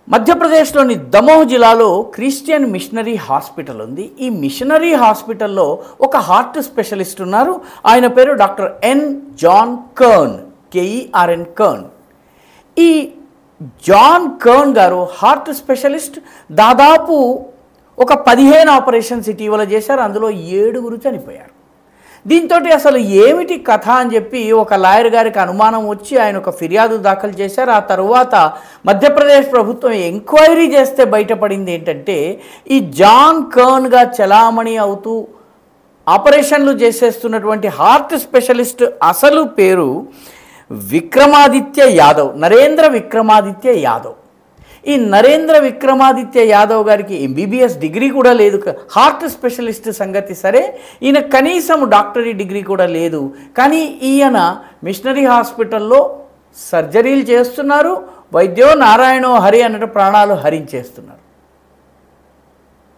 మధ్యప్రదేశ్లోని దమోహ్ జిల్లాలో Christian missionary hospital ఉంది. ఈ మిషనరీ హాస్పిటల్లో ఒక హార్ట్ స్పెషలిస్ట్ ఉన్నారు. ఆయన పేరు doctor John Kern, KERN Kern. ఈ జాన్ కర్న్ గారు హార్ట్ స్పెషలిస్ట్. దాదాపు ఒక 15 ఆపరేషన్స్ ఇటీవల చేశారు. అందులో 7 చనిపోయారు. దీంతో అసలు ఏమిటి కథ అని చెప్పి ఒక లాయర్ గారికి అనుమానం వచ్చి ఆయన ఒక ఫిర్యాదు దాఖలు చేశారు. ఆ తర్వాత మధ్యప్రదేశ్ ప్రభుత్వం ఎంక్వైరీ చేస్తే బయటపడింది ఏంటంటే, ఈ జాన్ కర్న్గా చలామణి అవుతూ ఆపరేషన్లు చేసేస్తున్నటువంటి హార్ట్ స్పెషలిస్ట్ అసలు పేరు విక్రమాదిత్య యాదవ్, నరేంద్ర విక్రమాదిత్య యాదవ్. ఈ నరేంద్ర విక్రమాదిత్య యాదవ్ గారికి MBBS డిగ్రీ కూడా లేదు. హార్ట్ స్పెషలిస్ట్ సంగతి సరే, ఈయన కనీసం డాక్టరీ డిగ్రీ కూడా లేదు. కానీ ఈయన మిషనరీ హాస్పిటల్లో సర్జరీలు చేస్తున్నారు. వైద్యో నారాయణో హరి అన్నట్టు ప్రాణాలు హరించేస్తున్నారు.